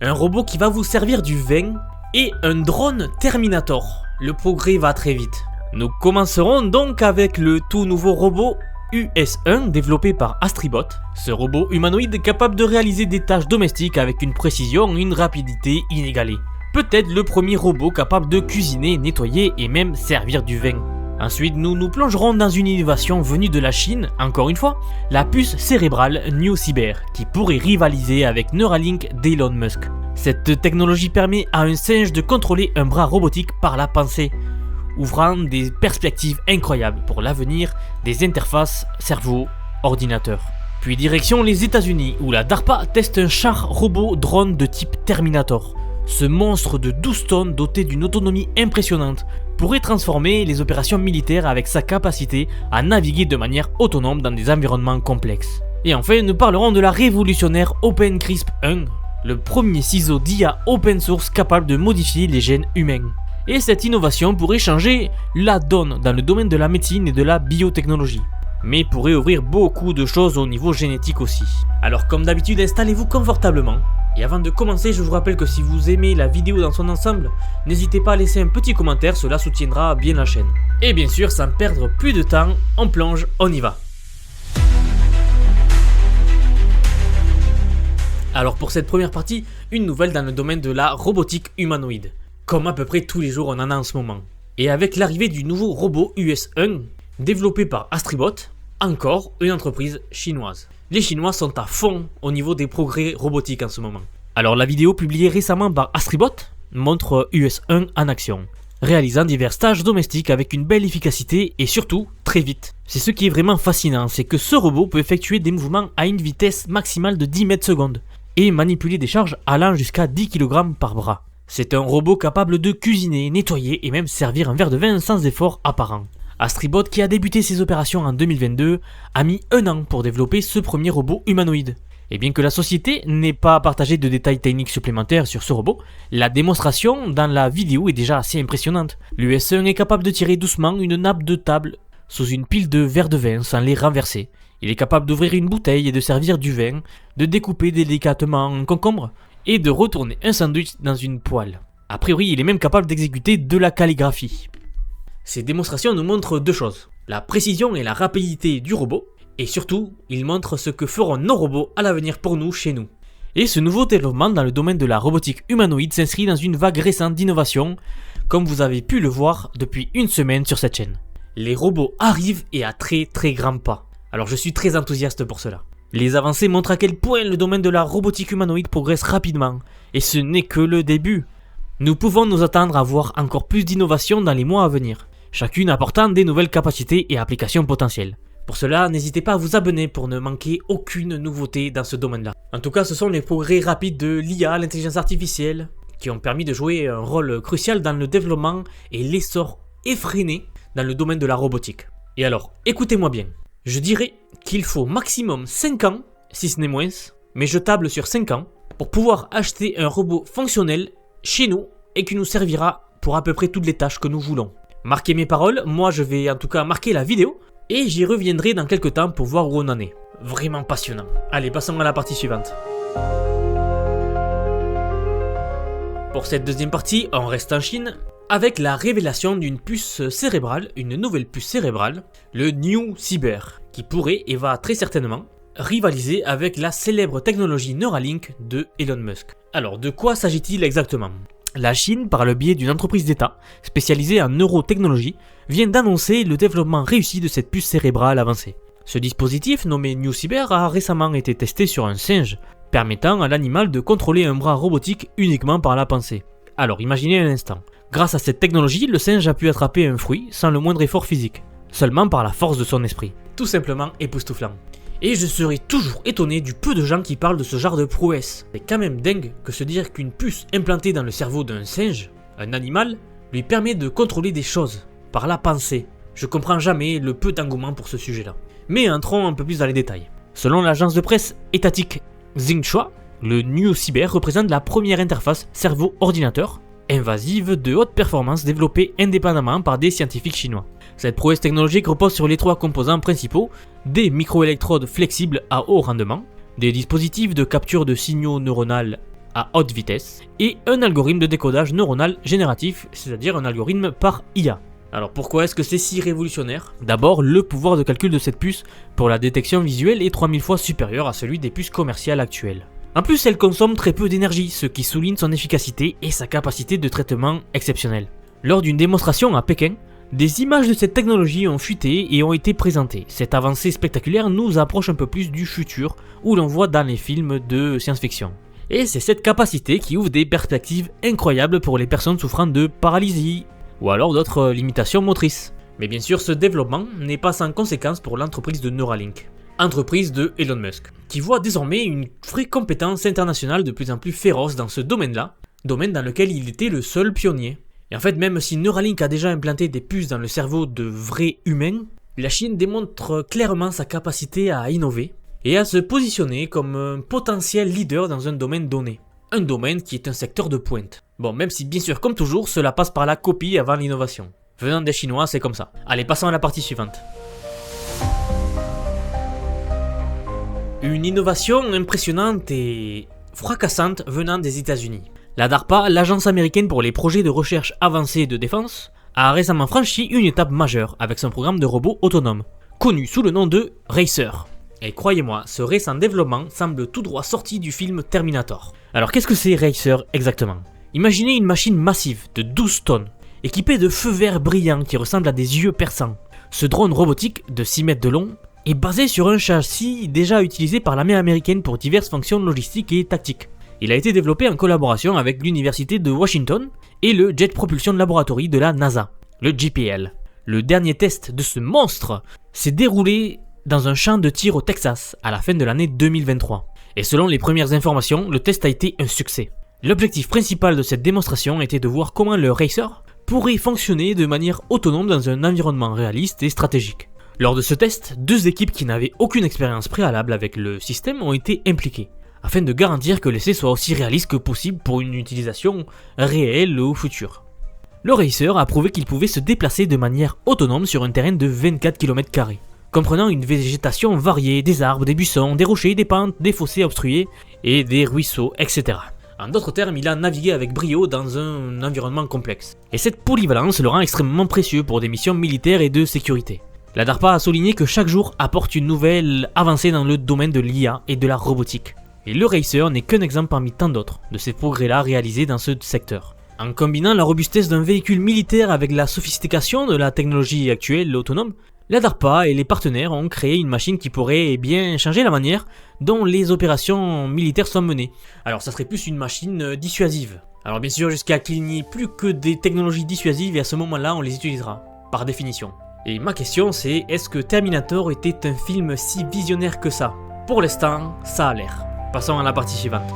un robot qui va vous servir du vin et un drone Terminator. Le progrès va très vite. Nous commencerons donc avec le tout nouveau robot US1 développé par Astribot. Ce robot humanoïde est capable de réaliser des tâches domestiques avec une précision et une rapidité inégalées. Peut-être le premier robot capable de cuisiner, nettoyer et même servir du vin. Ensuite, nous nous plongerons dans une innovation venue de la Chine, encore une fois, la puce cérébrale New Cyber, qui pourrait rivaliser avec Neuralink d'Elon Musk. Cette technologie permet à un singe de contrôler un bras robotique par la pensée, ouvrant des perspectives incroyables pour l'avenir des interfaces cerveau-ordinateur. Puis direction les États-Unis où la DARPA teste un char robot drone de type Terminator. Ce monstre de 12 tonnes doté d'une autonomie impressionnante pourrait transformer les opérations militaires avec sa capacité à naviguer de manière autonome dans des environnements complexes. Et enfin, nous parlerons de la révolutionnaire OpenCrisp 1, le premier ciseau d'IA open source capable de modifier les gènes humains. Et cette innovation pourrait changer la donne dans le domaine de la médecine et de la biotechnologie, mais pourrait ouvrir beaucoup de choses au niveau génétique aussi. Alors comme d'habitude, installez-vous confortablement. Et avant de commencer, je vous rappelle que si vous aimez la vidéo dans son ensemble, n'hésitez pas à laisser un petit commentaire, cela soutiendra bien la chaîne. Et bien sûr, sans perdre plus de temps, on plonge, on y va. Alors pour cette première partie, une nouvelle dans le domaine de la robotique humanoïde. Comme à peu près tous les jours on en a en ce moment. Et avec l'arrivée du nouveau robot US1, développé par Astribot, encore une entreprise chinoise. Les Chinois sont à fond au niveau des progrès robotiques en ce moment. Alors la vidéo publiée récemment par Astribot montre US1 en action, réalisant divers tâches domestiques avec une belle efficacité et surtout très vite. C'est ce qui est vraiment fascinant, c'est que ce robot peut effectuer des mouvements à une vitesse maximale de 10 mètres secondes et manipuler des charges allant jusqu'à 10 kg par bras. C'est un robot capable de cuisiner, nettoyer et même servir un verre de vin sans effort apparent. Astribot, qui a débuté ses opérations en 2022, a mis 1 an pour développer ce premier robot humanoïde. Et bien que la société n'ait pas partagé de détails techniques supplémentaires sur ce robot, la démonstration dans la vidéo est déjà assez impressionnante. L'US1 est capable de tirer doucement une nappe de table sous une pile de verres de vin sans les renverser. Il est capable d'ouvrir une bouteille et de servir du vin, de découper délicatement un concombre et de retourner un sandwich dans une poêle. A priori, il est même capable d'exécuter de la calligraphie. Ces démonstrations nous montrent deux choses, la précision et la rapidité du robot, et surtout, ils montrent ce que feront nos robots à l'avenir pour nous, chez nous. Et ce nouveau développement dans le domaine de la robotique humanoïde s'inscrit dans une vague récente d'innovation, comme vous avez pu le voir depuis une semaine sur cette chaîne. Les robots arrivent et à très grands pas. Alors je suis très enthousiaste pour cela. Les avancées montrent à quel point le domaine de la robotique humanoïde progresse rapidement, et ce n'est que le début. Nous pouvons nous attendre à voir encore plus d'innovations dans les mois à venir, chacune apportant des nouvelles capacités et applications potentielles. Pour cela, n'hésitez pas à vous abonner pour ne manquer aucune nouveauté dans ce domaine-là. En tout cas, ce sont les progrès rapides de l'IA, l'intelligence artificielle, qui ont permis de jouer un rôle crucial dans le développement et l'essor effréné dans le domaine de la robotique. Et alors, écoutez-moi bien. Je dirais qu'il faut maximum 5 ans, si ce n'est moins, mais je table sur 5 ans, pour pouvoir acheter un robot fonctionnel chez nous et qui nous servira pour à peu près toutes les tâches que nous voulons. Marquez mes paroles, moi je vais en tout cas marquer la vidéo et j'y reviendrai dans quelques temps pour voir où on en est. Vraiment passionnant. Allez, passons à la partie suivante. Pour cette deuxième partie, on reste en Chine avec la révélation d'une puce cérébrale, une nouvelle puce cérébrale, le New Cyber, qui pourrait et va très certainement rivaliser avec la célèbre technologie Neuralink de Elon Musk. Alors, de quoi s'agit-il exactement ? La Chine, par le biais d'une entreprise d'État spécialisée en neurotechnologie, vient d'annoncer le développement réussi de cette puce cérébrale avancée. Ce dispositif, nommé New Cyber, a récemment été testé sur un singe, permettant à l'animal de contrôler un bras robotique uniquement par la pensée. Alors imaginez un instant, grâce à cette technologie, le singe a pu attraper un fruit sans le moindre effort physique, seulement par la force de son esprit. Tout simplement époustouflant. Et je serais toujours étonné du peu de gens qui parlent de ce genre de prouesse. C'est quand même dingue que se dire qu'une puce implantée dans le cerveau d'un singe, un animal, lui permet de contrôler des choses, par la pensée. Je comprends jamais le peu d'engouement pour ce sujet-là. Mais entrons un peu plus dans les détails. Selon l'agence de presse étatique Xinhua, le New Cyber représente la première interface cerveau-ordinateur invasive de haute performance développée indépendamment par des scientifiques chinois. Cette prouesse technologique repose sur les 3 composants principaux, des microélectrodes flexibles à haut rendement, des dispositifs de capture de signaux neuronaux à haute vitesse, et un algorithme de décodage neuronal génératif, c'est-à-dire un algorithme par IA. Alors pourquoi est-ce que c'est si révolutionnaire? D'abord, le pouvoir de calcul de cette puce pour la détection visuelle est 3000 fois supérieur à celui des puces commerciales actuelles. En plus, elle consomme très peu d'énergie, ce qui souligne son efficacité et sa capacité de traitement exceptionnelle. Lors d'une démonstration à Pékin, des images de cette technologie ont fuité et ont été présentées. Cette avancée spectaculaire nous approche un peu plus du futur où l'on voit dans les films de science-fiction. Et c'est cette capacité qui ouvre des perspectives incroyables pour les personnes souffrant de paralysie ou alors d'autres limitations motrices. Mais bien sûr, ce développement n'est pas sans conséquence pour l'entreprise de Neuralink, entreprise de Elon Musk, qui voit désormais une vraie compétence internationale de plus en plus féroce dans ce domaine-là, domaine dans lequel il était le seul pionnier. Et en fait, même si Neuralink a déjà implanté des puces dans le cerveau de vrais humains, la Chine démontre clairement sa capacité à innover et à se positionner comme un potentiel leader dans un domaine donné. Un domaine qui est un secteur de pointe. Bon, même si bien sûr, comme toujours, cela passe par la copie avant l'innovation. Venant des Chinois, c'est comme ça. Allez, passons à la partie suivante. Une innovation impressionnante et fracassante venant des États-Unis. La DARPA, l'agence américaine pour les projets de recherche avancée de défense, a récemment franchi une étape majeure avec son programme de robots autonomes, connu sous le nom de Racer. Et croyez-moi, ce récent développement semble tout droit sorti du film Terminator. Alors qu'est-ce que c'est Racer exactement? Imaginez une machine massive de 12 tonnes, équipée de feux verts brillants qui ressemblent à des yeux perçants. Ce drone robotique de 6 mètres de long est basé sur un châssis déjà utilisé par l'armée américaine pour diverses fonctions logistiques et tactiques. Il a été développé en collaboration avec l'université de Washington et le Jet Propulsion Laboratory de la NASA, le JPL. Le dernier test de ce monstre s'est déroulé dans un champ de tir au Texas à la fin de l'année 2023. Et selon les premières informations, le test a été un succès. L'objectif principal de cette démonstration était de voir comment le Racer pourrait fonctionner de manière autonome dans un environnement réaliste et stratégique. Lors de ce test, 2 équipes qui n'avaient aucune expérience préalable avec le système ont été impliquées, afin de garantir que l'essai soit aussi réaliste que possible pour une utilisation réelle au futur. Le Racer a prouvé qu'il pouvait se déplacer de manière autonome sur un terrain de 24 km², comprenant une végétation variée, des arbres, des buissons, des rochers, des pentes, des fossés obstrués et des ruisseaux, etc. En d'autres termes, il a navigué avec brio dans un environnement complexe. Et cette polyvalence le rend extrêmement précieux pour des missions militaires et de sécurité. La DARPA a souligné que chaque jour apporte une nouvelle avancée dans le domaine de l'IA et de la robotique. Et le Racer n'est qu'un exemple parmi tant d'autres de ces progrès-là réalisés dans ce secteur. En combinant la robustesse d'un véhicule militaire avec la sophistication de la technologie actuelle autonome, la DARPA et les partenaires ont créé une machine qui pourrait bien changer la manière dont les opérations militaires sont menées. Alors ça serait plus une machine dissuasive. Alors bien sûr, jusqu'à qu'il n'y ait plus que des technologies dissuasives et à ce moment-là on les utilisera, par définition. Et ma question c'est, est-ce que Terminator était un film si visionnaire que ça? Pour l'instant, ça a l'air. Passons à la partie suivante.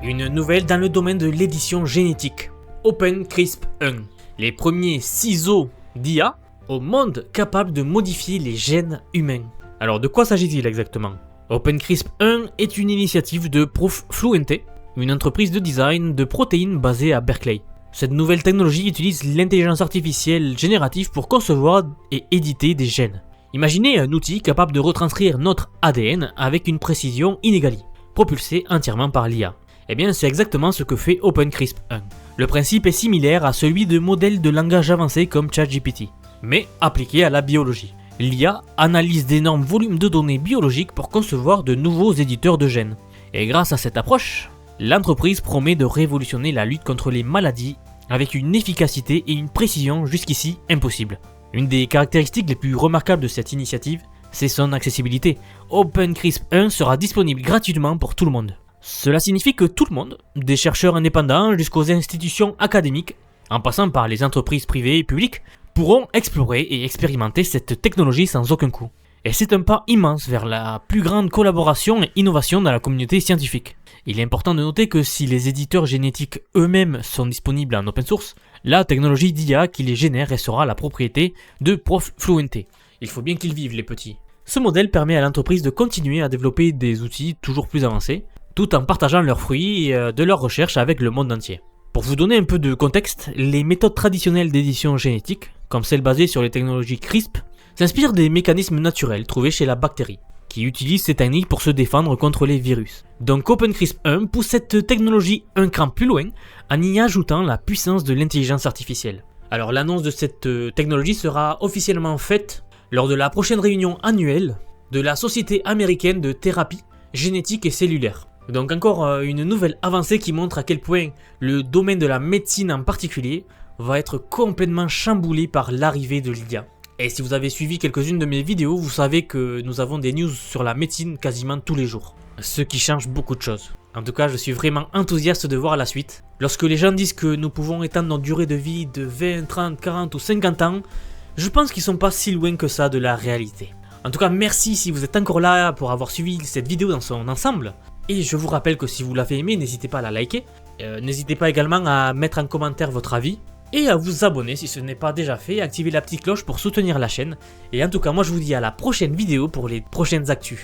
Une nouvelle dans le domaine de l'édition génétique. OpenCrisp-1. Les premiers ciseaux d'IA au monde capables de modifier les gènes humains. Alors de quoi s'agit-il exactement? OpenCrisp-1 est une initiative de Fluente, une entreprise de design de protéines basée à Berkeley. Cette nouvelle technologie utilise l'intelligence artificielle générative pour concevoir et éditer des gènes. Imaginez un outil capable de retranscrire notre ADN avec une précision inégalée, propulsé entièrement par l'IA. Eh bien c'est exactement ce que fait OpenCrisp-1. Le principe est similaire à celui de modèles de langage avancés comme ChatGPT, mais appliqué à la biologie. L'IA analyse d'énormes volumes de données biologiques pour concevoir de nouveaux éditeurs de gènes. Et grâce à cette approche, l'entreprise promet de révolutionner la lutte contre les maladies avec une efficacité et une précision jusqu'ici impossibles. Une des caractéristiques les plus remarquables de cette initiative, c'est son accessibilité. OpenCrisp-1 sera disponible gratuitement pour tout le monde. Cela signifie que tout le monde, des chercheurs indépendants jusqu'aux institutions académiques, en passant par les entreprises privées et publiques, pourront explorer et expérimenter cette technologie sans aucun coût. Et c'est un pas immense vers la plus grande collaboration et innovation dans la communauté scientifique. Il est important de noter que si les éditeurs génétiques eux-mêmes sont disponibles en open source, la technologie d'IA qui les génère restera la propriété de Fluente. Il faut bien qu'ils vivent les petits. Ce modèle permet à l'entreprise de continuer à développer des outils toujours plus avancés, tout en partageant leurs fruits de leurs recherches avec le monde entier. Pour vous donner un peu de contexte, les méthodes traditionnelles d'édition génétique, comme celles basées sur les technologies CRISP, s'inspirent des mécanismes naturels trouvés chez la bactérie. qui utilisent ces techniques pour se défendre contre les virus. Donc OpenCrisp 1 pousse cette technologie un cran plus loin en y ajoutant la puissance de l'intelligence artificielle. Alors l'annonce de cette technologie sera officiellement faite lors de la prochaine réunion annuelle de la Société américaine de thérapie génétique et cellulaire. Donc encore une nouvelle avancée qui montre à quel point le domaine de la médecine en particulier va être complètement chamboulé par l'arrivée de l'IA. Et si vous avez suivi quelques-unes de mes vidéos, vous savez que nous avons des news sur la médecine quasiment tous les jours. Ce qui change beaucoup de choses. En tout cas, je suis vraiment enthousiaste de voir la suite. Lorsque les gens disent que nous pouvons étendre notre durée de vie de 20, 30, 40 ou 50 ans, je pense qu'ils sont pas si loin que ça de la réalité. En tout cas, merci si vous êtes encore là pour avoir suivi cette vidéo dans son ensemble. Et je vous rappelle que si vous l'avez aimé, n'hésitez pas à la liker. N'hésitez pas également à mettre en commentaire votre avis. Et à vous abonner si ce n'est pas déjà fait. Activez la petite cloche pour soutenir la chaîne. Et en tout cas, moi je vous dis à la prochaine vidéo pour les prochaines actus.